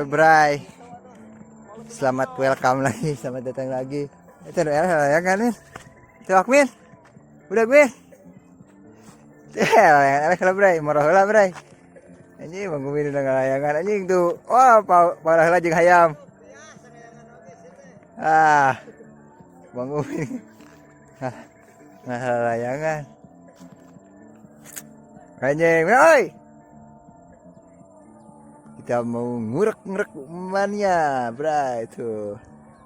Bray. Selamat welcome lagi, selamat datang lagi. Itu ya kan nih. Itu Akmin. Udah Akmin. Kalau Bray, marah lah Bray. Anjing bangunin udah ngalayangan anjing tuh. Wah, parah lah jeung hayam. Bangunin. Ngalayangan. Anjing, oi. Kita mau ngurek-ngurek mania, Bray tuh.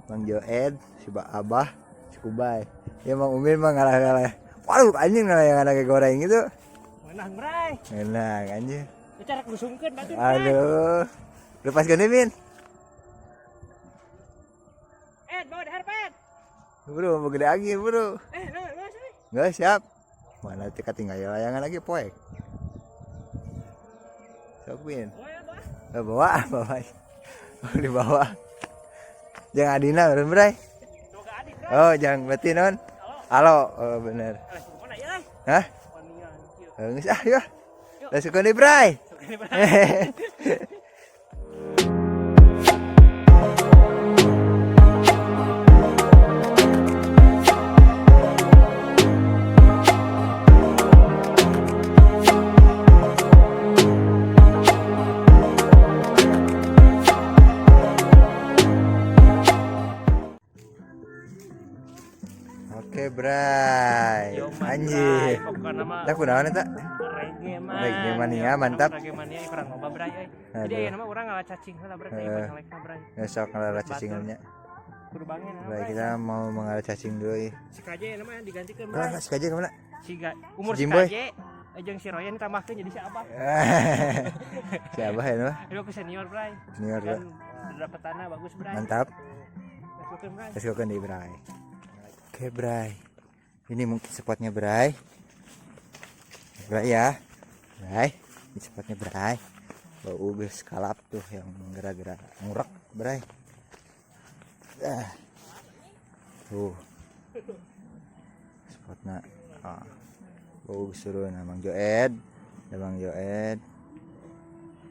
Bang Joed, si Abah, si Kubay. Ya Bang Umin mah ngalah-ngalah. Waduh, anjing ngalayangan lagi goreng gitu. Menang, Bray. Menang anjing. Cara kusungkeun batu. Aduh. Lepas gini, Min. Bawa dahar, Pet. Bro, mau gede angin, bro. Nggak siap. Mana tika tinggal layangan lagi, poek. Sok, Min. Bawa. Dibawa. Jangan Adina, Bray. Oh, jangan berarti non. Halo, oh bener. Hah? Nggak sih, yuk. Let's go nih, Bray. Oke, Bray. Anjir. Dah kunaon eta? Reggae mania mantap. Reggae mania kurang loba Bray euy. Jadi aya nama urang ngalah cacing heula Bray, ngalekna Bray. Besok ngalah cacingnya. Kudu bangen Bray, kita mau mengalah cacing dulu. Si Kaje nama digantikan Bray. Si Kaje kemana? Umur si Kaje jeung si Royan ditambahkeun jadi si Abah. Si Abah ya mah. Itu ke senior Bray. Senior ya. Dapat tanah bagus Bray. Mantap. Let's go Let's go Bray. Oke, Bray. Ini mungkin spotnya Bray. Bray ya. Bray, ini spotnya Bray. Bau geus kalap tuh yang gara-gara ngurek, Bray. Tuh. Spotnya bau geus turun Bang Joed. Bang Joed.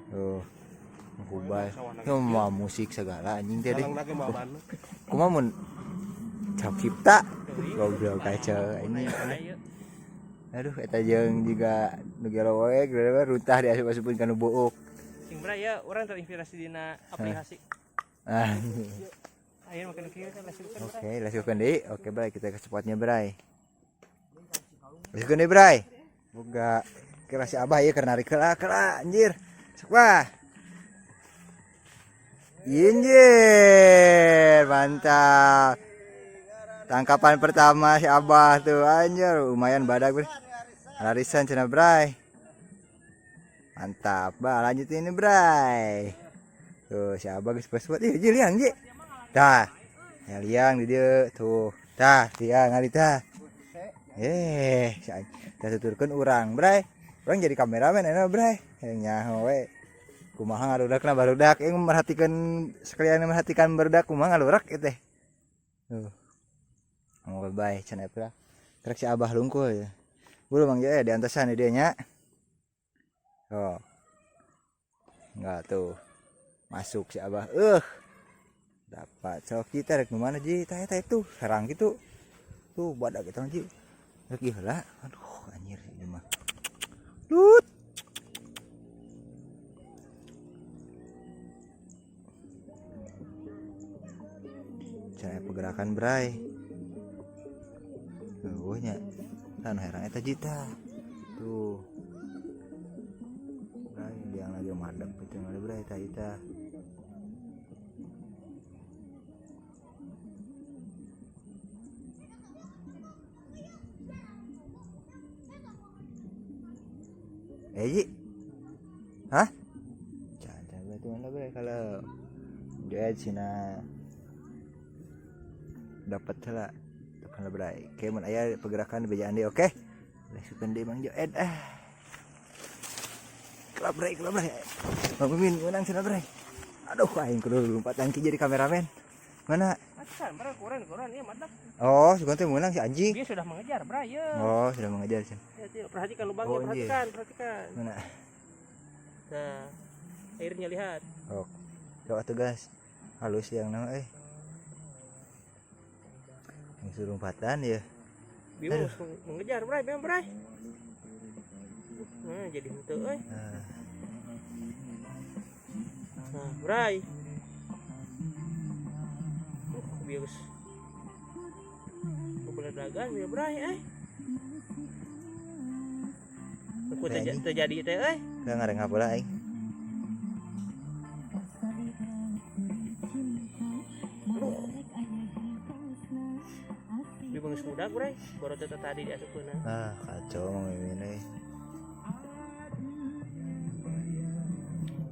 Tuh. Kubay. Mah musik segala anjing teh. Kumaha mun cipta goblok kacau ini. Aduh eta jeung juga nu gelo we runtah diasup-asupin kana book. Sing Bray ya urang terinspirasi dina aplikasi. Ayeuna makan kieu kan lasihkeun. Oke, lasihkeun deui. Oke, Bray, kita ke spotnya Bray. Lasihkeun deui Bray. Boga kira si Abah ieu keur narik heula anjir. Sok bah. Injir, mantap. Tangkapan pertama si Abah tuh anjir, lumayan badak Bray. Larisan cenah Bray. Mantap, bah lanjutin ini Bray. Tuh si Abah geus buat ieu liang ge. Tah. Ya liang di dieu tuh. Tah, liang ngali tah. Tah tuturkeun urang Bray. Urang jadi kameramen enak Bray. Nyaho we. Kumaha ngarudakna barudak yang merhatikan sekalian merhatikan barudak kumaha ngalurak teh. Tuh. Mau bye cenah pula. Trek si Abah lungkul ya. Bulu Bang Joe di antasan dia nya. Oh. Enggak tuh. Masuk si Abah. Dapat. Sok kita rek nu mana ji? Tah itu sarang gitu. Tuh badak kita ji. Rek ieu heula. Aduh anjir ieu mah. Lut. Cara pergerakan Bray. Nya kan herang eta jita tuh Bray yang lagi madep itu ada Bray eta ita Ji hah jangan berarti mana Bray kalau dia cina dapat lah Bray, kayak mun aya pergerakan bejaan deui oke. Lasihkeun deui Bang Joed. Kelap Bray. Bang Mimin menang cenah Bray. Aduh aing kudu lompatan ki jadi kameramen. Mana? Kan Bray koran ieu mantap. Oh, sugan teh menang si anjing. Dia sudah mengejar Bray ya. Oh, sudah mengejar sih. Perhatikan lubangnya, perhatikan. Mana? Nah. airnya lihat. Oh. Coba tuh gas. Halus yang nama Yang suruh umpatan ya. Biung mengejar, Bray, biung, Bray. Nah, jadi henteu euy. Nah, Bray. Bius. Beledagan ya, Bray, Aku terjadi teh, Enggak ngareng apa lah aing. Di bangis muda, Bray. Baru tadi diasupkeun. Kacau mang ini.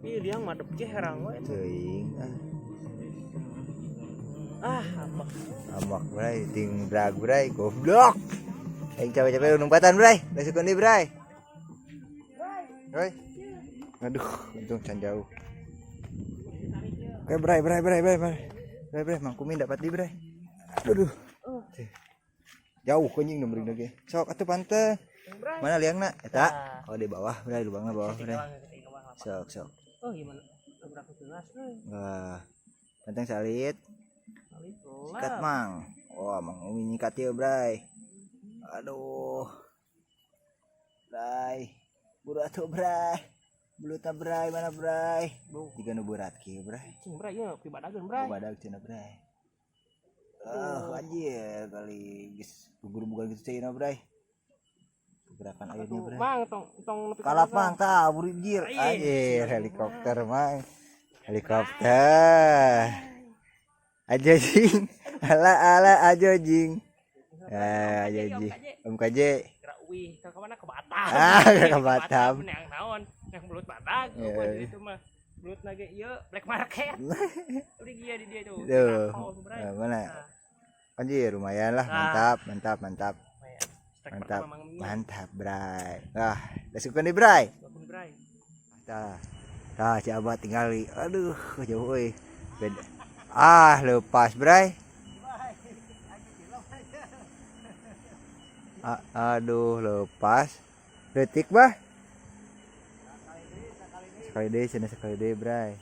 Ih, liang madep ge herang we. Teuing Amak bray ting drag bray goblok. Aing capek-capek numpatan bray. Besok ni bray. Bray. Aduh, untung can jauh. Oke bray. Bray, mangkumin dapat di bray. Aduh. Jauh anjing nomor lagi. Sok atuh panteng. Mana liangna? Eta. Oh di bawah bray, lubangna bawah bray. Sok. Oh, gimana? Berapa gelas euy? Wah. Panteng salit. Sikat mang. Wah, mang umi nyikat ieu bray. Aduh. Bray. Buru atuh bray. Buluta bray mana bray? Jika nu berat kieu bray. Cing Bray ya pribadageun Bray. Badag cenah bray. Anjir kali geus gugur-gugur gitu cenah bray. Gerakan airnya bray. Mang tong nepi Kalapang tah buru jir. Anjir helikopter mang. Helikopter. Aja jing. Ala aja jing. Aja jing. MKJ. Gerak wih ke mana ke Batam. Ke Batam. Yang naon? Yang belut badag. Jadi itu mah belut lagi ieu black market. Beli dia di dia tuh. Tuh. Mana? Anjir lumayan lah, mantap. Mantap, Bray. Dasukkeun di Bray. Tah, si Abah tinggali. Aduh, jauh euy. Beda. Lepas, Bray. Aduh, lepas. Detik, Bah. Sekali deh, Bray.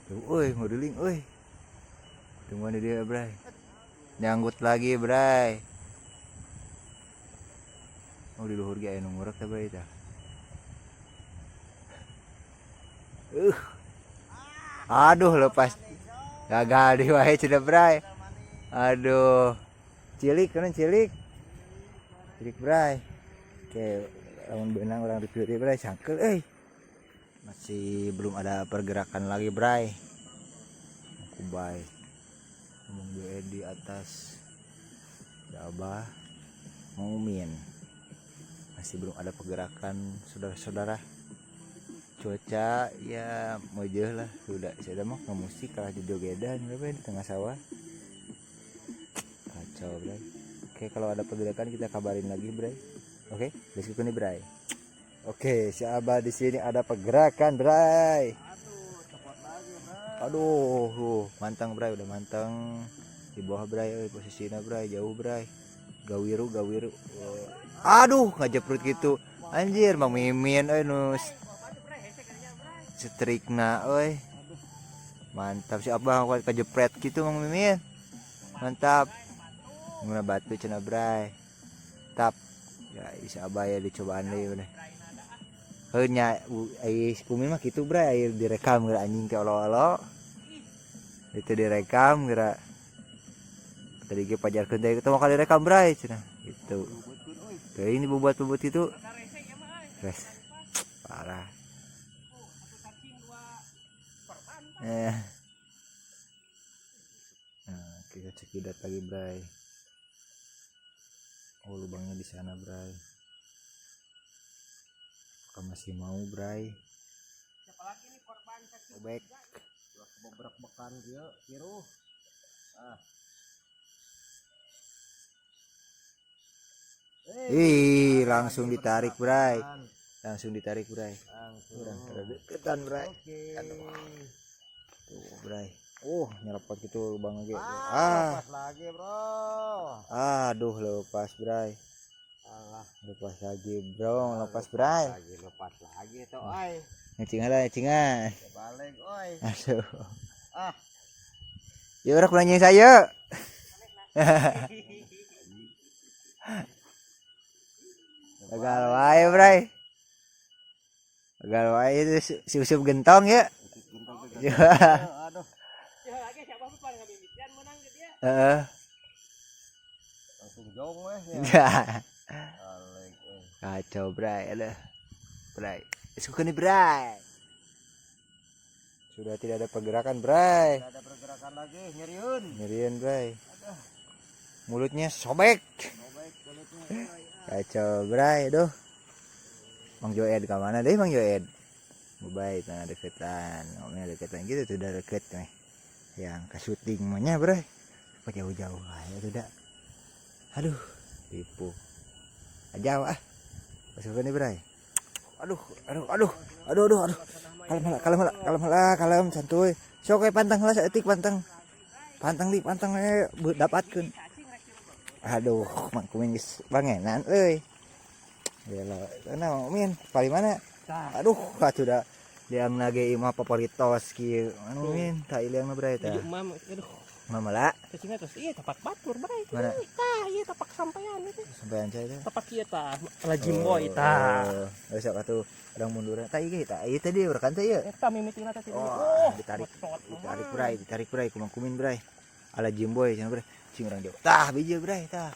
Tuh, euy, modeling, euy. Tungguan dia, Bray. Nyanggut lagi, Bray. Oh, di luhur ge aya nu ngurek teh, Bray tah. Aduh, lepas. Gagal di wae cenah, Bray. Aduh. Cilik, Bray. Oke, lamun beunang urang review deui, Bray, sangkeul euy. Masih belum ada pergerakan lagi, Bray. Kubay. Ngomong gue di atas. Abah Mumin. Masih belum ada pergerakan, saudara-saudara. Cuaca ya mojeh lah, sudah saya mah ke musik kalah jogedan di tengah sawah. Kacau, Bray. Oke, kalau ada pergerakan kita kabarin lagi, Bray. Oke, diskusi nih, Bray. Oke, si Abah di sini ada pergerakan, Bray. Aduh, mantang, Bray, udah mantang. Di bawah, Bray, posisinya, Bray, jauh, Bray. Gawiru. Aduh, ngajeprut gitu. Anjir, Mang Mimin nus setrikna euy. Mantap si Abah kejepret gitu Mang Mimin. Mantap. Nguna batu cenah, Bray. Tap. Ya, si Abah ya dicobaan deui udah. Heunya ai kumin mah kitu, Bray, air direkam geura anjing teh olo-olo. Itu direkam geura. Tadi ge pajarkeun teh kita mau kali direkam, Bray, cenah. Gitu. Tuh ini bobot-bobot itu. Res. Parah. Nah, kita cekidat lagi, Bray. Oh, lubangnya di sana, Bray. Apakah masih mau, Bray? Siapa lagi nih korban cacing? Bobek. Bobrak bekan dia, kiru. Langsung ditarik, Bray. Kurang terdeketan, Bray. Tuh, Bray. Nyerepot gitu lubang lagi. Lepas lagi, Bro. Aduh, lepas, Bray. Alah, Lepas lagi, Bro. Lepas, Bray. Lepas lagi tuh, ay. ngecingan. Balik, oi. Aduh. Ah, Ya udah pulang saya. Gagal wae, Bray. Gagal wae itu siup gentong ya. aduh. Ya lagi siapa pun nggak bibitian menang ke dia. Heeh. Langsung jong weh ya. Balik, oi. Kacau, Bray. Aduh. Bray. Suka nih, Bray. Sudah tidak ada pergerakan, Bray. Tidak ada pergerakan lagi, nyeriun. Nyerian, Bray. Mulutnya sobek. Baik, kulitnya. Kacau, Bray. Aduh. Mang Joed ke mana deh, Mang Joed? Baik, tengah deketan. Ngomongnya deketan gitu tuh udah deket nih. Yang ke syuting mahnya, Bray. Apa jauh-jauh aja tidak. Aduh, tipu. Jauh ah. Masukkan nih, Bray. Aduh. Kalem santuy. Sok pantang lah saeutik pantang. Pantang dapatkeun. Aduh, mangkumin geus bangenan euy. Yalah, kana min, pali mana? Aduh, atuh da liang nage imah paporitos kieu. Anu min, ta ileungna Bray tah. Mam, aduh. Mamala, Cacingnya terus iya tapak batur Bray. Mana? Tah, iya tapak sampean itu. sampean saya teh. Tapak ieu tah, ala Jimboy tah. Besok atuh urang munduran. Tah ieu tah, ieu tadi rekan teh ieu. Eta mimitingna teh. Ditarik Bray, kumang-kumin Bray. Ala Jimboy cenah Bray. Cing urang jauh. Tah biji Bray tah.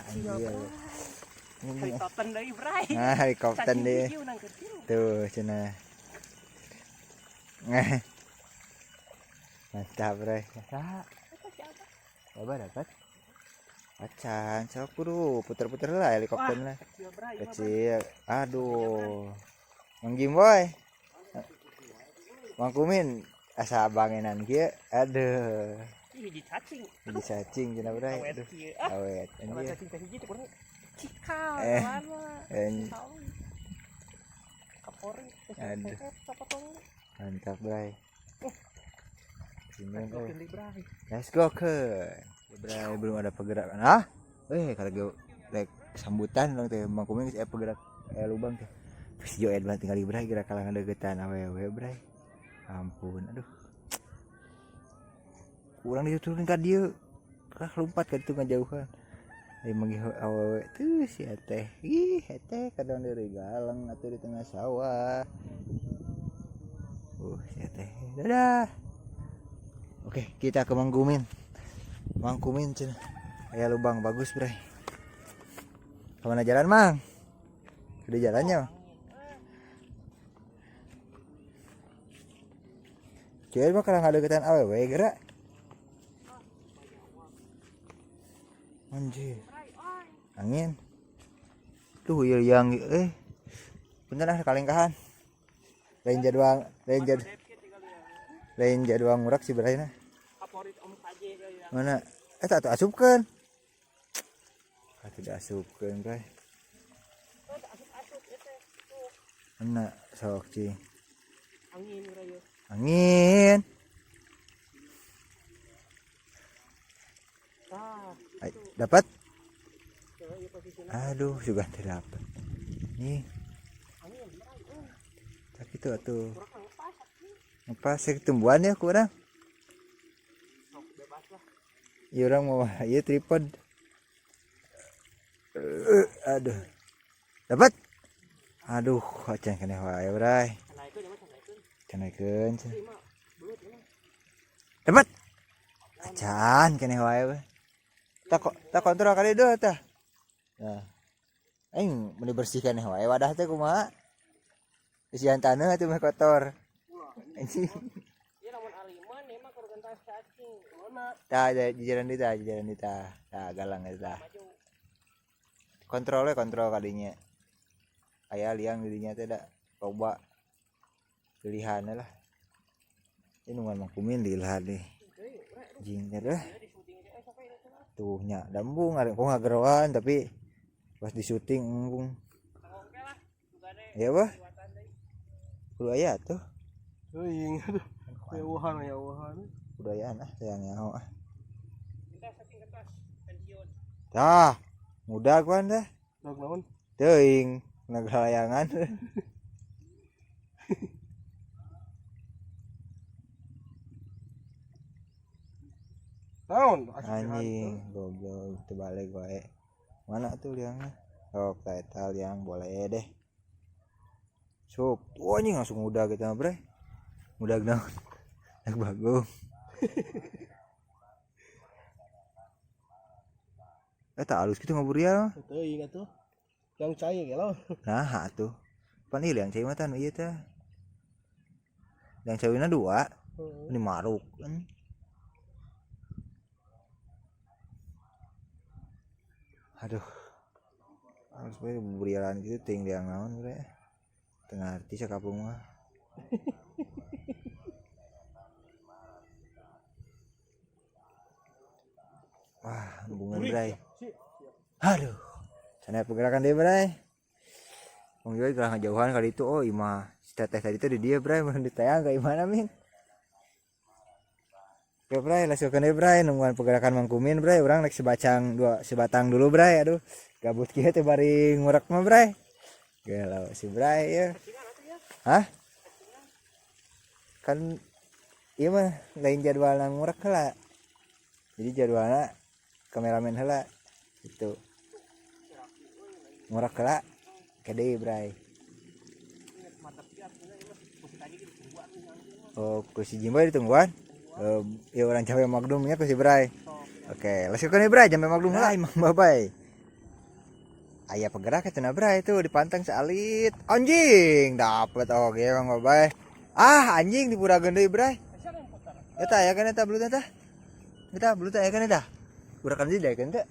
Anjir. Helikopter deui Bray. Nah, helikopter deh. Cacing nang kecil. Tuh, cenah. Mantap, Bray. Coba dapat. Acan, sok kudu puter-puter lah helikopter lah. Kecil Bray. Kecil. Aduh. Mang Jimboy. Mang Kumin asa abangenan kieu. Aduh. Ih, di cacing. Jadi cacing cenah Bray. Awet Aduh. kieu. Awet. Kalau Anjir. cacing hiji teh kurang cikal Eh. lawan. Kapori. Aduh. Potong. Mantap, Bray. Gimana, Oke, Bray? Bray. Let's go ke. Bray belum ada pergerakan. Ah? Kalau gue rek sambutan dong teh Mang Kumin geus aya pergerak lubang teh. Terus Joed banget tinggal di Bray gerak kalangan degetan awewe Bray. Ampun, aduh. Kurang diturunin ka dieu. Kah lompat ka ditu ngajauhan. Manggih awewe tuh si teh. Ih, teh kadang dari galang atau di tengah sawah. Si teh. Dadah. Oke, kita ke Mang Kumin. Mang Kumin cenah. Aya lubang bagus, Bray. Kemana jalan, Mang? Udah jalannya, Mang. Kira mah kalau nggak deketan awewe gerak. Anjir. Angin. Tuh yang bentar ah kalengkahan. Lain jadwal ngurak sih berarti. Favorit Om Saje kali ya. Mana? Tak asupkan. Tidak asupkan, Bray. Mana sok cing. Angin raya. Angin. Tah, Dapat? coba ieu posisinya. Aduh, juga tidak dapat. Nih, Angin Bray. tak itu atuh. Kurang lepas. Apa sih tumbuhan ya kurang? Sok bebas lah. Iya orang mau iya tripod. Aduh. Dapat? Aduh, acan kena wae, Bray. Nah itu dia macam itu. Kenaikeun. Lima belut ini. Dapat? Acan kena wae, Bray. Tak kontrol kali deu tah. Nah. Aing mun dibersihkan wae wadah teh kumaha? Isian taneuh atuh mah kotor. Anjing. Ieu lamun aliman ieu mah keur gentas cacing. Mana? Tah jajaran di tah. Tah galang eta. Kontrol kadinya. Aya liang di dinya teh da loba pilihan lah. Ini Mang Kumin dilihat nih. Jing dah. Tuh nya dambung kok ngageroan tapi pas di syuting embung. Oke lah. Ya bah. Kudu aya tuh. Euing aduh. Yauhan. Kudu aya ah sayangnya ah. Kita cacing kertas pensiun. Tah, mudah kuan dah. Dag naon? Teuing nagalayangan. Naon? Anjing, goblok terbalik wae. Mana tuh liangnya? Oh, eta liang boleh deh. Sup. Oh, anjing langsung udah gitu mah, Bre. Udah naon? Nak bagus. Eta alus kitu ngaburial. Teuing atuh. Yang cai ge lo. Nah, atuh. Pan ieu liang cai mah tan ieu teh. Liang cawina 2. Ini maruk. Aduh. Harus bae burialan gitu ting liang naon bre. Tengah arti sakapung mah. Wah, hubungan bray. Aduh. Sana pergerakan dia bray. Wong juga gerak ngajauhan kali itu. Oh, imah si teteh tadi tuh di dia bray, mun ditayang ka imana min. Oke bray, lasukkeun deui bray nungguan pergerakan Mang Kumin bray, urang rek sebatang dulu bray. Aduh, gabut kieu teh bari ngurek mah bray. Galau si bray ya. Hah? Kan ieu mah lain jadwalna ngurek heula. Jadi jadwalna kameramen heula gitu. Ngurek heula kede bray. Oh, ku si Jimbo ditungguan. Ya orang Jambe Magdumnya ku si Bray. Oke, lasukkeun Bray Jambe Magdum heula Mang Babay. Aya pergerak cenah Bray itu dipanteng salit. Anjing, dapet oge Mang Babay. Ah, anjing dipurageun deui Bray. Eta aya kan eta belut eta. Eta belut aya kan eta. Urakan di daekeun teh.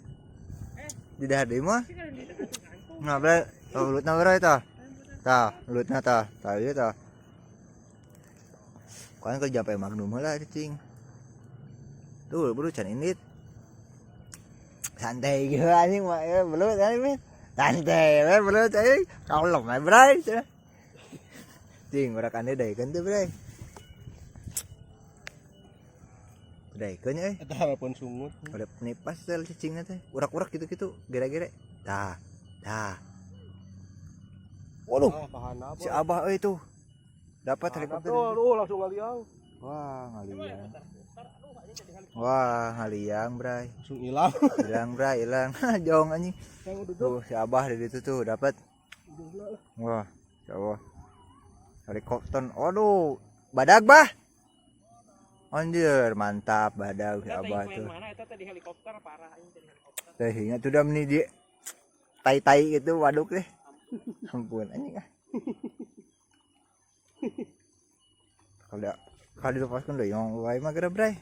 Di dahar deui mah. Nah, Bray, belutna Bray eta. Tah, belutna tah. Tah ieu tah. Kan ke Jambe Magnum lah cing. Tuh buru can init. Santai gitu anjing mah ya belut anjing. Santai we belut anjing. Kalem we bray. Cing urakan deui daekeun teh bray. Daekeun euy. Eta harapan sungut. Udah nipas teh cicingna teh. Urak-urak gitu-gitu gere-gere. Tah. Tah. Waduh. Pahana apa? Si Abah euy tuh. Dapat helikopter. Aduh, langsung ngaliang. Wah, ngaliang. Wah, ngaliang, Bray. Langsung hilang. Hilang, Bray, hilang. Jong anjing. Yang udah Tuh, si Abah di situ tuh dapat. Wah, ya Allah. Helikopter. Aduh, badag, Bah. Anjir, mantap badag si Abah tuh. Mana eta teh di helikopter parah aing teh di helikopter. Teh ingat udah meni di tai-tai gitu waduk deh. Ampun anjing ah. Kalau dilepaskan deh yang wae mah gara bray.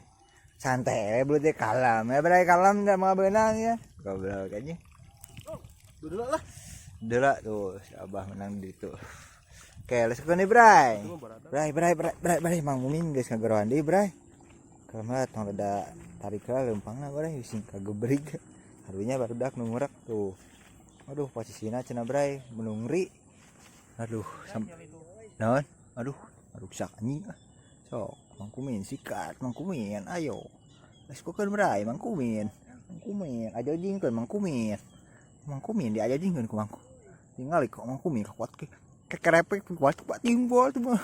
Santai we belut kalam. Ya bray kalam enggak mau benang ya. Goblok anjing. Duduk lah. Deula tuh si Abah menang di itu. Oke, let's go nih bray. Bray Mang Mumin geus ngageroan deui bray. Kamat tong rada tarik lah lempangna bray sing kagebrig. Harunya barudak nu ngurek tuh. Aduh posisina cenah bray menungri. Aduh naon? Aduh rusak anjing. Sok Mang Kumin sikat Mang Kumin ayo. Let's go kan bray Mang Kumin. Mang Kumin aja jingkeun Mang Kumin. Mang Kumin diaja jingkeun ku Mang. Tinggal kok Mang Kumin kuat ke kerepek kuat timbol tuh mah.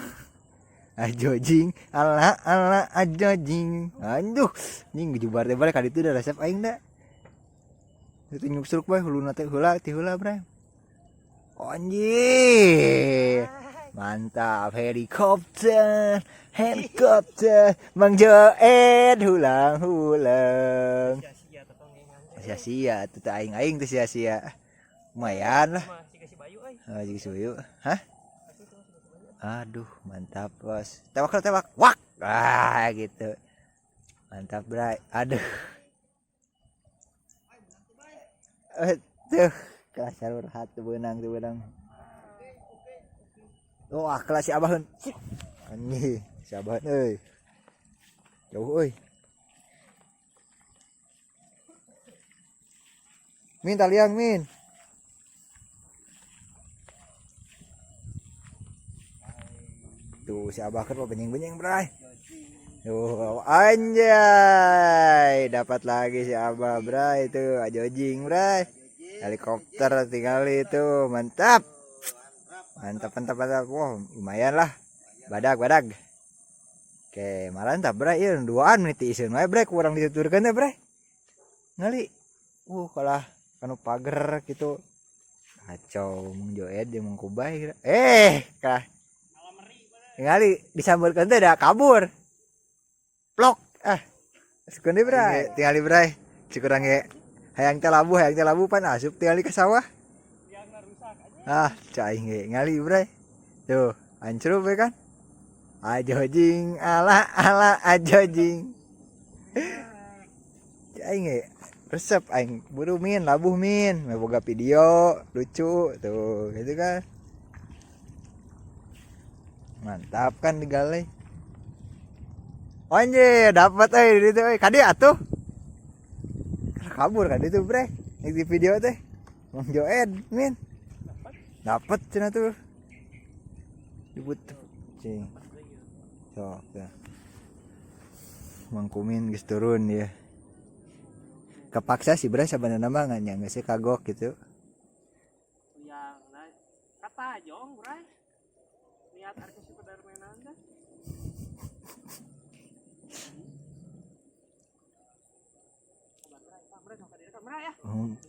Ajo jing ala ajo jing. Aduh jing gejubar teh balik kali itu udah resep aing da. Itu nyuksruk bae huluna teh heula ti heula bre. Anjir. Mantap helikopter Mang Joed hulang sia-sia tuh aing tuh sia-sia lumayan lah si Bayu hah aduh mantap bos tewak wak gitu mantap bray aduh tuh kasar berhat tuh benang wah kelas si Abaheun anjing si Abaheun euy jauh euy min taliang min tuh si Abah kan benyeng-benyeng bray tuh anjay dapat lagi si Abah bray itu ajojing bray helikopter tinggal itu mantap wah lumayan lah badag Oke, malan tak bray, ieu duaan menit iseun wae bray kurang dituturkeun teh bray. Ngali. Kalah kanu pager gitu. Kacau Mang Joed jeung Mang Kubay. Kah. Ngali disambeurkeun teh da kabur. Plok. Sekunde bray, tingali bray. Cikurang ge hayang teh labu pan asup tingali ka sawah. Cai ge ngali bray. Tuh, hancur we kan. Ajojing ala ajojing. Aing ge resep aing buru min labuh min, boga video lucu tuh gitu kan. Mantap kan digale. Anjir, dapat di ditu euy. Kadi atuh. Kabur kan itu, Bre. Di video teh. Mang Joed, min. Dapat cenah tuh. Dibut cing. Sok ya. Mang Kumin geus turun dia. Kepaksa sih Bre sabenerna mah ngan geus kagok gitu. Yang kata jong Bre. Lihat artis sekedar mainan dah.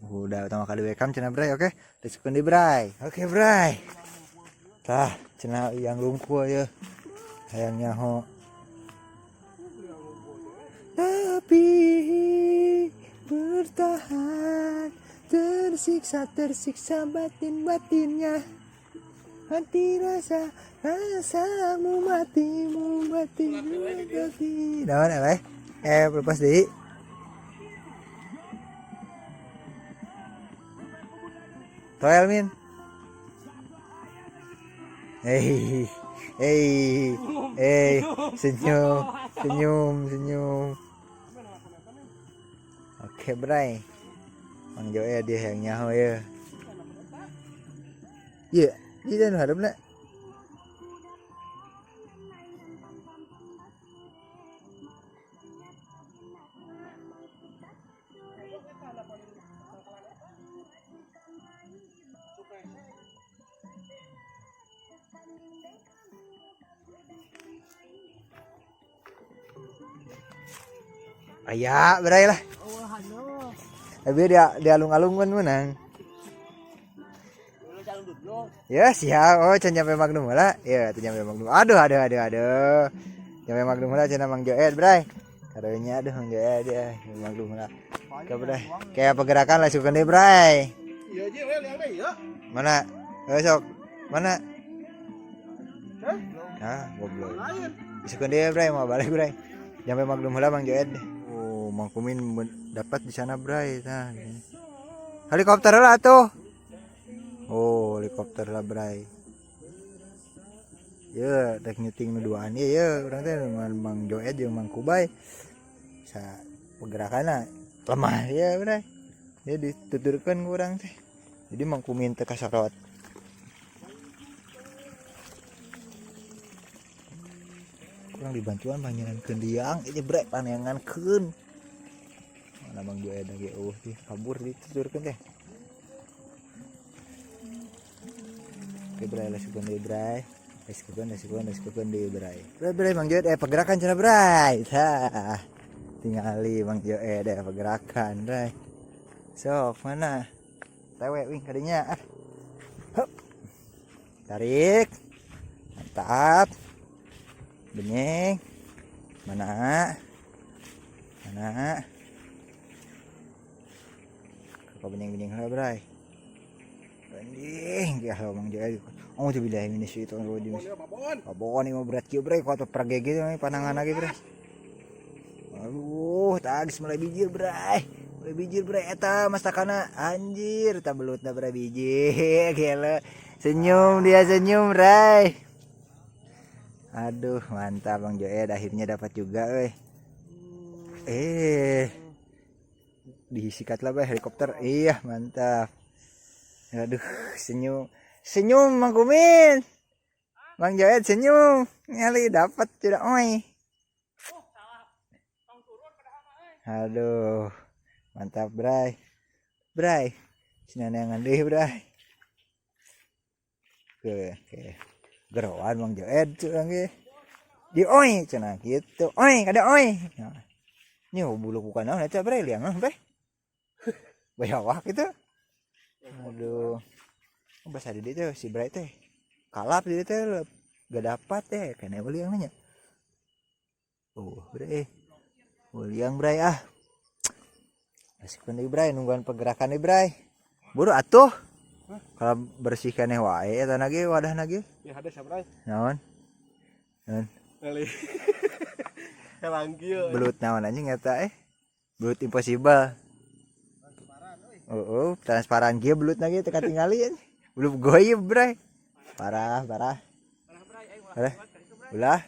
Udah utama kali welcome cenah Bray, oke. Diskon di Bray. Oke Bray. Tah cenah yang lungkuh ya. Hayangnya ho. Tapi bertahan tersiksa batinnya. Mati rasamu mati. Naon eleh? Lepas deui. Toel min. Senyum. Oke, Bray. Mang Joed dia yang nyaho ya. Iya, dia nu hadapna. Aya, Bray lah. Tapi dia alung-alung kan menang. Ya siap, can nyampe Magnum lah. Ya, can nyampe Magnum. Aduh. Nyampe Magnum lah cenah Mang Joed, Bray. Kadonya aduh Mang Joed ya, Magnum lah. Oke, Bray. Kayak pergerakan lah sukan deh, Bray. Iya je we liang deui ya. Mana? Sok. Mana? Goblok. Sukan deh, Bray, mau balik, Bray. Nyampe Magnum lah Mang Joed. Mang Kumin dapat di sana Bray. Nah, helikopter lah tuh. Helikopter lah Bray. Ya, rek nyuting nu duaan ya urang teh Mang Joed jeung Mang Kubay. Sa pergerakanna lemah ya Bray. Ya dituturkeun ku urang teh. Jadi Mang Kumin teh kasarot. Kurang dibantuan panjenengan diang ini Bray paneangankeun. Mana Mang Joed lagi teh kabur dituturkeun teh. Oke Bray, let's go deh Bray. Let's go deh Bray. Bray Mang Joed pergerakan cenah Bray. Tah. Tingali Mang Joed pergerakan Bray. Sok mana? Tewe wing kadinya. Hup. Tarik. Mantap. Benyeng. Mana? Kau benyeng lah Bray. Banding ya lo Mang Joed. Tuh bilah ini sih itu rodi. Babon ini mau berat kieu Bray, kau tuh pergi gitu panangan lagi Bray. Aduh, tagis mulai bijir Bray. Eta mastakana anjir, tak belutna Bray bijir. Gila. Senyum Bray. Aduh, mantap Mang Joed akhirnya dapat juga euy. Disikat lah Bray helikopter. Iya, mantap. Aduh, senyum Mang Kumin. Mang Joed senyum. Ngali dapat tidak oi. Aduh, mantap Bray. Sinanangan deui Bray. Oke. Gerowan Mang Joed curang ge. di oi cenah gitu oi kada oi nah, ini bulu bukan naon eta bre liang bre bayawak gitu aduh bahasa di teh si bre teh kalap di teh gak dapat teh kena liang nanya bre liang bre ah asik deui bre nungguan pergerakan deui bre buru atuh kalau bersihkan wae eta nage wadah nage Ya ada siapa? naon Kali. Helang kieu. belut naon anjing eta belut impossible transparan kieu belut nage teu katingali belut goyib bre parah ulah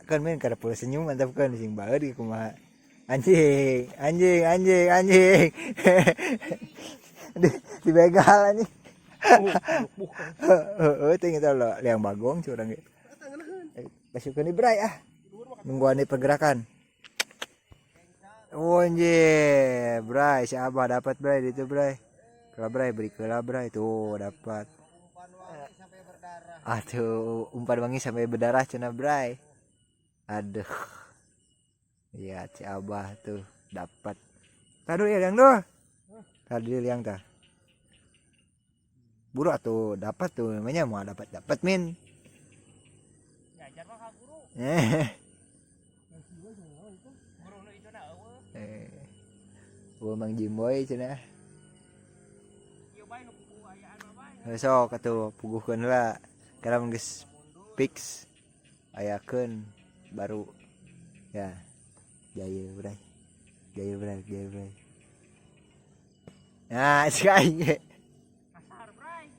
kan main kada pula senyum mantap kan sing baeur di kumaha anjing dibegal anjing teh kita lo liang bagong curang ge masukeun di bray nungguan di pergerakan anjir bray si Abah dapat bray di itu bray kalau bray beri keula bray tuh dapat aduh umpan wangi sampai berdarah cenah bray aduh iya si Abah tuh dapat tadu ya liang tuh tadi liang tah buru atuh dapat tuh namanya mau dapat min Ngajar mah ka guru. Guru nu itu na eueuh. Mang Jimboy cenah. Ieu bae nu pugu ayaan mah bae. Sok atuh puguhkeun heula. Karena geus fix ayakeun baru ya. Jaya bray. Nah, si aing ge. Kasar bray.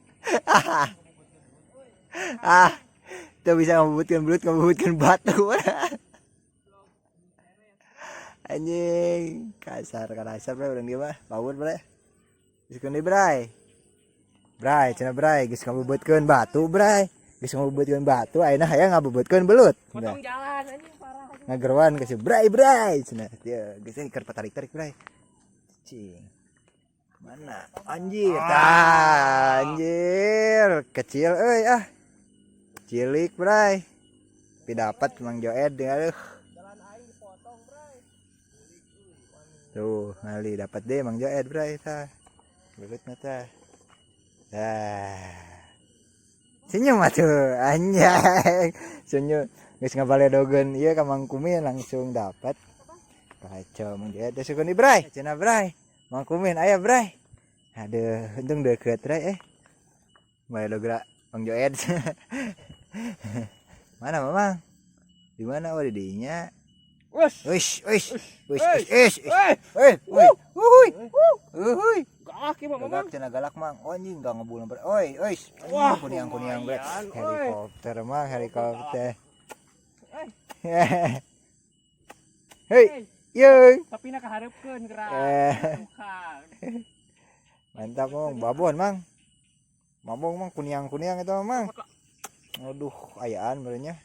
Tuh bisa ngabubutkeun belut, ngabubutkeun batu. Anjing, kasar bray urang dieu mah. Power bray. Geuskeun deui bray. Bray, cenah bray, geus ngabubutkeun batu bray. Geus ngabubutkeun batu, ayeuna hayang ngabubutkeun belut. Potong jalan anjing parah. Ngageruan ke si bray cenah. Dia geus keur tarik bray. Cing. Mana? Anjir, anjir, kecil euy ah. Cilik bray. Tapi dapat Mang Joed aduh. Jalan aing dipotong bray. Tuh, ngali dapat deh Mang Joed bray tah. Belutna tah. Senyum atuh anjay. Senyum geus ngabaledogeun ieu ka Mang Kumin langsung dapat. Kacau Mang Joed teh sukeun di bray. Cenah bray. Mang Kumin aya bray. Aduh, untung deukeut bray Baledogra Mang Joed. Mana Mamang? Di mana di dinya? Wis. Uhuy. Galak ieu mah Galak cenah galak Mang. Oh anjing enggak ngebulung. Oi. Wah, Kuniang-kuniang bre. lumayan, Helikopter Mang, helikopter. Hei. Yeung. Tapi na kaharepkeun gerak. Mantap Mang, babon Mang. Mabong Mang kuniang-kuniang itu Mang. Aduh, ayaan berenya.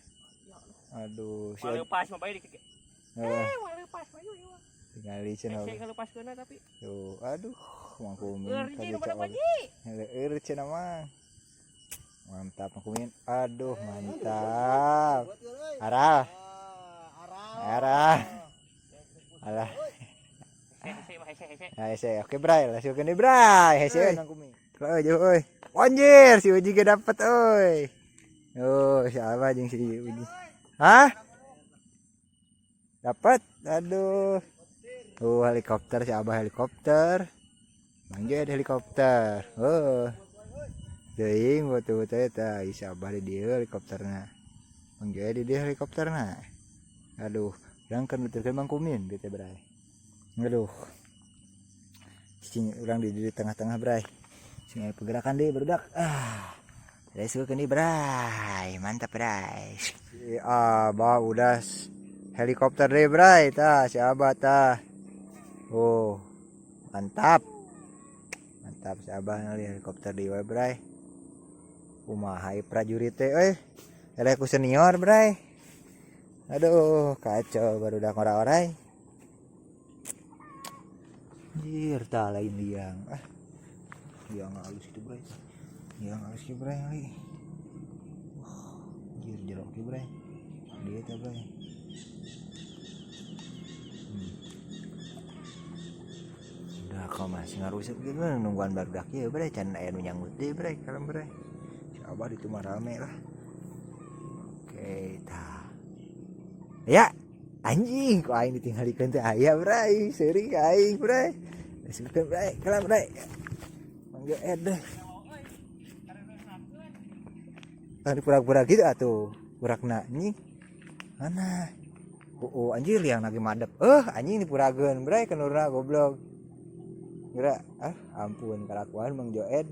Aduh, si Lepas mah bae dikit. Lepas mah yuk. tinggali cenah. Saya ngelepaskeun tapi. Tuh, aduh, Mang Kumin. Urji nu berapa ji? Heueuh cenah Mang. Mantap Mang Kumin. Aduh, mantap. Aral. Alah. Hese. Oke, Bray. Lasukeun deui, Bray. Hese Mang Kumin. Euy, jauh euy. Anjir, si Uji ge dapet euy. Oh, siapa jeung si Uji? Hah? Dapat. Aduh. Helikopter si Abah helikopter. Mang Joed helikopter. Teuing foto-foto eta si Abah di dieu helikopterna. Mang Joed di dieu helikopterna. Aduh, urang kan nuturkeun Mang Kumin bete bray. Aduh. Cing urang di tengah-tengah bray. Sing aya pergerakan deui barudak. Reseukeun deui bray. Mantap bray. Si Abah udah helikopter deui bray tah si Abah tah. Oh. Mantap si Abah ngali helikopter deui we bray. Kumaha prajurit teh euy. Eleh ku senior bray. Aduh, kacau barudak ora-orai. Anjir, tah lain liang. Liang halus itu bray. Liang halus ki bray kali. Anjir jerok ki bray. Dia teh bray. Udah kau masih ngarusak gitu nungguan barudak ya bray, can aya nu nyanggut deui bray kalem bray. Si Abah di mah rame lah. Oke, tah. Ya, anjing kok aing ditinggalikeun teh aya bray, seuring ka aing bray. Disebutkeun bray, kalem bray. Mang Joed deh. Tadi pura-pura gitu atuh, purakna anjing. Mana? Oh, anjir yang lagi madep. Anjing dipurageun bray kenurna goblok. Kira ampun kelakuan Mang Joed.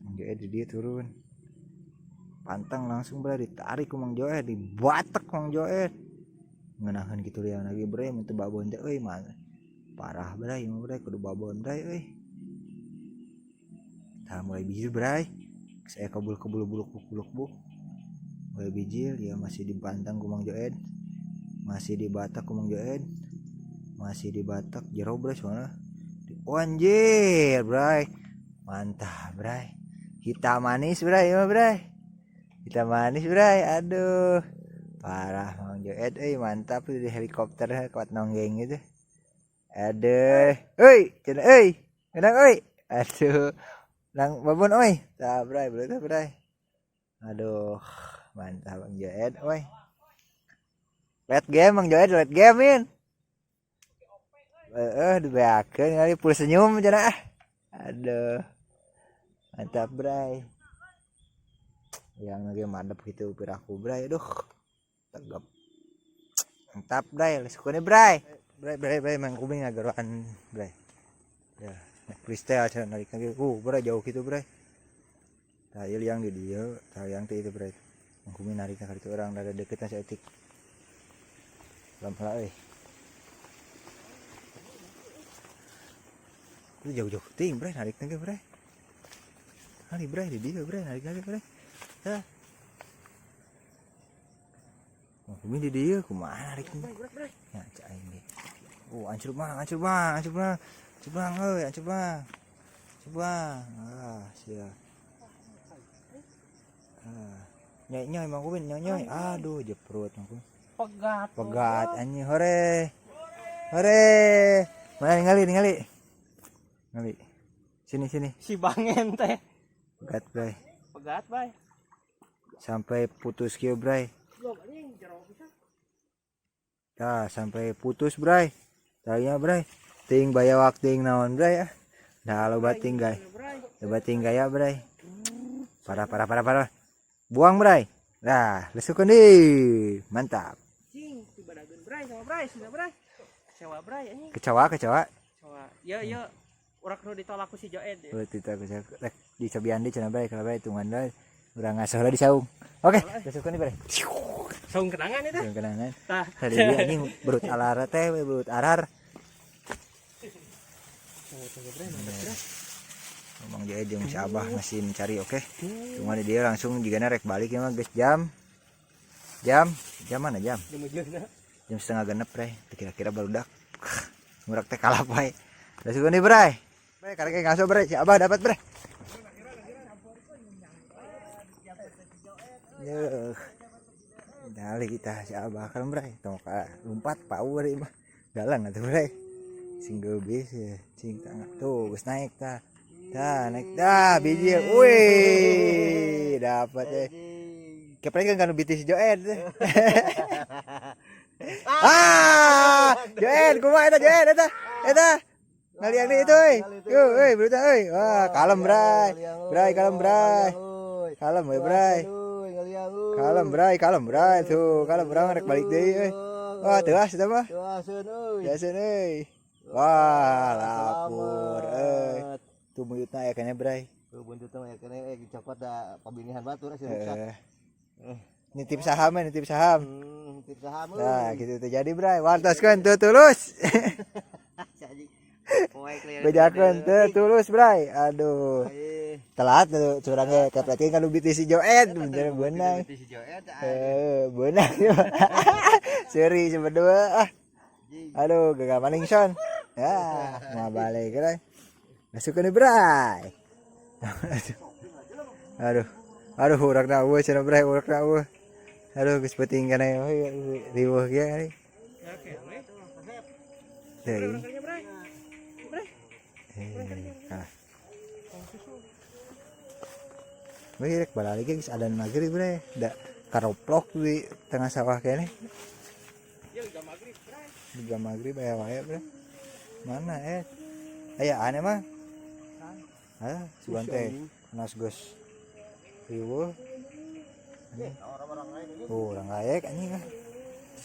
Mang Joed dia turun. Pantang langsung bray ditarik ku Mang Joed, dibatek Mang Joed. Ngeunaheun kitu liang lagi bray mun teu babon teh euy mah. Parah bray, mah bray kudu babon bray euy. Tah mulai bijil bray. Saya kebul-kebul buluk-buluk. Mulai bijil ya masih dipantang ku Mang Joed. Masih dibatak ku Mang Joed. Masih dibatak jero bray soalna. Oh anjir bray. Mantap bray. Hitam manis bray mah bray. Hitam manis bray. Aduh. Parah Mang Joed euy mantap di helikopter kuat nonggeng gitu. Aduh. Euy, cenah euy. Kenang euy. Aduh. Nang babon euy. Tah bray, beuleuh bray. Aduh. Mantap Mang Joed euy. Let game Mang Joed, let game min. Dibeakeun kali full senyum cenah. Aduh. Mantap bray. Yang lagi madep gitu piraku bray. Aduh. Tegap. Mantap bray, lesukune bray. Bray Mang Kuming ngageroan bray. Ya, freestyle cenah narik lagi. Bray jauh gitu bray. Tah ieu liang di dieu, tah yang teh itu bray. Mang Kuming narikna ka ditu urang rada deuketna saeutik. Lampa euy. Lu jauh-jauh ting bray narikna ge bray. Hari bray di dieu bray narik lagi bray. Tah. Mang Kuming di dieu kumaha narikna? Ya cak aing ge. Ancur bang euy, ancur bang. Sia. Nyai Mang Kuming nyai. Aduh jeprut Mang Kuming. Pegat anjing hore. Mana ningali. Ngali. Sini. Si bangen teh. Pegat bray. Pegat bay. Sampai putus kieu bray. Tah sampai putus bray. Tanya bray. Ting bayawak ting naon bray ah. Dah loba ting gay. Loba ting gaya bray. Parah. Buang bray. Nah, lesukkeun deui. Mantap. Cing, tibadageun bray sama bray, sudah bray. Kecewa bray anjing. Kecewa. Kecewa. Ieu urak nu ditolak ku si Joed. Tita rek di Sabiandi cenah bray kalau bray tungan bray. Urang ngasuh di saung. Oke, lesukkeun deui bray. Saung kenangan itu. Saung kenangan. Tah. Tadi dia anjing berut alar teh, berut arar. Mang Joed jeung si Abah masih mencari oke. Cuma dia langsung jigana rek balik ya mah geus jam mana jam? Jam setengah genep bray. Kira-kira barudak. Ngurak teh kalap wae. Da sugan deui bray. Bray karek ngaso bray si Abah dapat bray. Yeuh. Dali kita si Abah kan bray. Tong ka lompat power ieu mah. Dalang atuh bray. Sing geubis ya. Cing tangga. Tuh geus naik tah. Dah naik dah bijil. Wih, dapat deh. Kepres kan biti si Joed. Joed, kumaha eta Joed eta? Ngaliang deui itu euy. Euy, beruta euy. Wah, kalem bray. Bray kalem bray. Kalem we bray. Kalem bray. Tuh, kalem bray rek balik deui euy. Wah, teuas eta mah. Teuaseun euy. Wah, lapur euy. Tuh buyutna aya keneh bray. Tuh buntutna aya keneh dicopot da pabinihan batur si rusak. Nitip saham. Nitip saham. Nah, gitu terjadi bray. Wartoskeun teu tulus. Bejakeun teu tulus bray. Aduh. Telat tuh curang ge kepretkeun ka biti si Joed bener beunang. Biti si Joed. Beunang. Seri seberdua ah. Aduh, gagal maning son. Ya, mah balik bray. Masuk nih bray. Aduh urak na eueuh cenah bray urak na eueuh. Aduh geus peuting kana riweuh ge ari. Ya kene. Teuing. Kerja bray. Bray. Nah. Bray rek balik geus adan maghrib bray. Da karoplok di tengah sawah kene. Ya jam maghrib bray. Jam maghrib aya wae bray. Mana aya aneh mah. Ah, sugan teh nas geus riweuh. Orang layak anjing ah.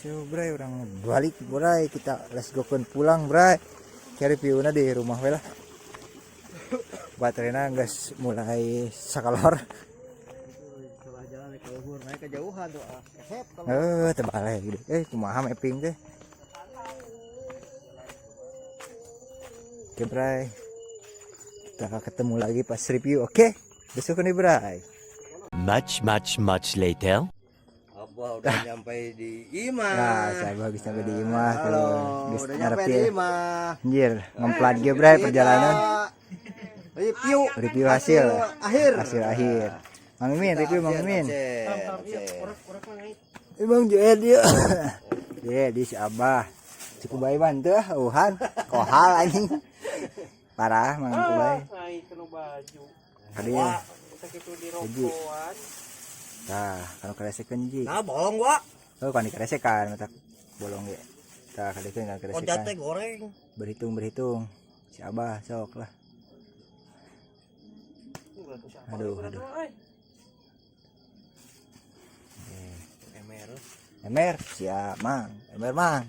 So bray orang balik bray kita let's go pulang bray. Cari piuna di rumah we lah. Baterainya geus mulai sakalor. Jalan ke luhur naik kejauhan tuh hep kalau Tebal gitu. Kumaha mapping teh. Oke bray. Kita ketemu lagi pas review. Oke. Besok nih bray. Much later. Abah udah nyampe di Imah. Nah, saya habis nyampe di Imah tuh. Halo, Geus udah nyampe ngarep di ya. Imah. Anjir, ngemplat ge bray perjalanan. Review Hasil akhir. Hasil akhir. Mang Mimin review Mang Mimin. Urak Bang Joed dia. Ya, di si Abah. Si Kubai bantu uhan. Kohal anjing. Parah Mang Kubai. Ai kena baju. Kadieu. Kita kitu di rokoan. Tah, kalau karesekeun ji. Nah, bohong gua. Oh, kan dikaresekan mata bolong ge. Tah, kadekeun kan Ojat teh karesekan. goreng. Berhitung. Si Abah sok lah. Aduh. Emer, siap Mang. Emer Mang.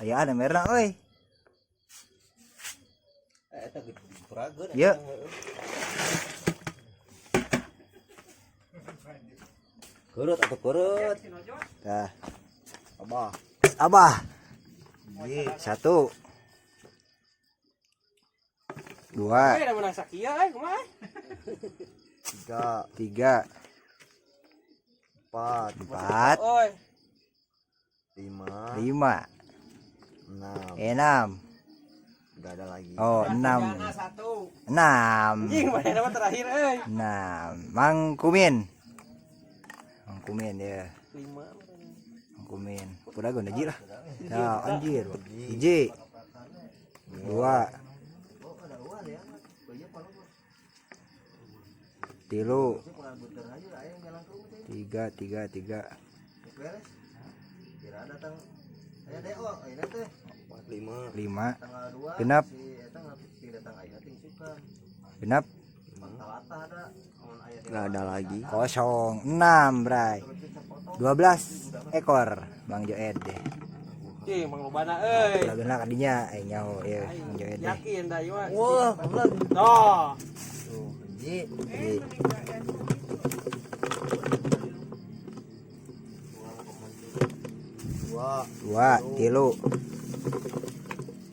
Ayaan emerna euy. Eta gede perageun. Ieu. Kurut atau kurut. Tah, Abah. Abah. Satu. Dua. Ada menang sakia kumaha? Tiga. Empat. Oi. 5, Lima. 6. Enam. Enggak ada lagi. Oh, enam. Satu. Enam. Anjing mana nama terakhir euy. Enam. Mang Kumin ya. 5. Mang Kumin. Udah gue naji lah. Ya anjir. Hiji. Dua. Tilu. Tiga. Beres. Kira datang. Aya DO, ayeuna teh 45. Lima. Tanggal 2. Genap. Si eta datang aya ting suka. Genap. Talata ada. Mun aya Nggak ada lagi. Kosong. Enam bray. 12 ekor Bang Joed deh. Cing manglobana euy. Laguna kadinya nyaho ya Bang Joed deh. Yakin dah ieu mah. Wah, pelan. Noh. Tuh, hiji. Dua. Tilu.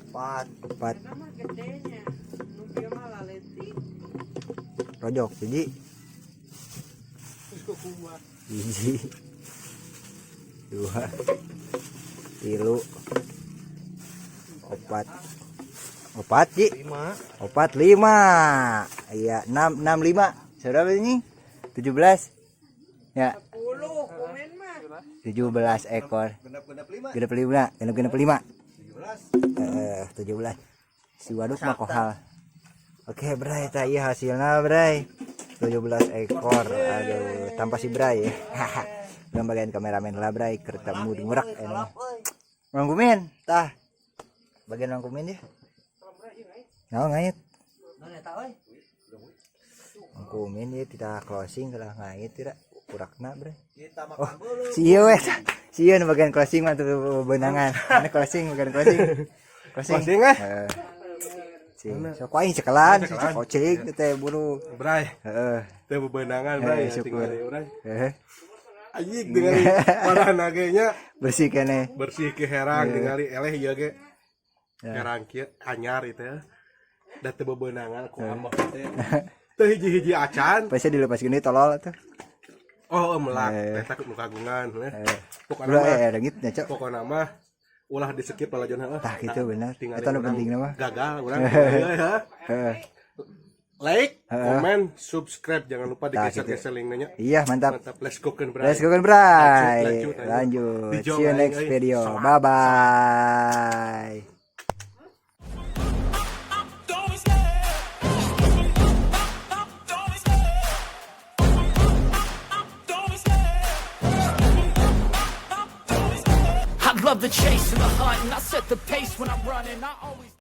4. Empat. Nama gedenya. Nu kieu mah laleti. Rojok. Hiji. Kumaha. Hiji. Dua. Tilu. Opat ji. 5. Opat lima. Iya 6 lima. Saudara ini 17. Ya 10 komen mah. 17 ekor. Genap 5. Genep 5. 17. 17. Si waduk mah kohal. Oke bray, tah ieu hasilna bray. 17 ekor. Aduh, tanpa si bray ya. Haha. Bagian kameramen lah bray, ketemu di ngurak emang. Mang Kumin, tah. Bagian Mang Kumin ya. Nah, ngait. Mang Kumin ya kita closing lah ngait tidak kurakna bray. Kita Oh, makan dulu. si ieu we. Si ieu nu bagian closing mah tuh benangan. Ini closing bagian closing. Closing, Sok aing cekelan, sok kocing teh buru. Bray, Heeh. teu bebenangan bray, Syukur. tinggal urang. Heeh. Anjing ningali parah nagenya Bersih keneh. bersih ke herang ningali eleh ieu ge. Ya. Herang kieu anyar itu ya. Da teu bebenangan ku ambek teh. Teu hiji-hiji acan. Pasti dilepas gini tolol atuh. Oh, melak, teh takut nu kagungan. Ulah Pokona mah, dengitnya, Cok. pokona mah ulah di skip lah Jon. Tah gitu bener. Tinggalin Eta nu urang penting mah. gagal urang ya. Heeh. Like, comment, subscribe, jangan lupa Tah, digeser-geser linknya. Iya, mantap. Mantap, let's go kan bro. Let's go kan, Bray. Lanjut. Lanjut. Dijawab See you aing, next euy. video. Sok. Bye bye. I love the chase and the hunt, and I set the pace when I'm running. I always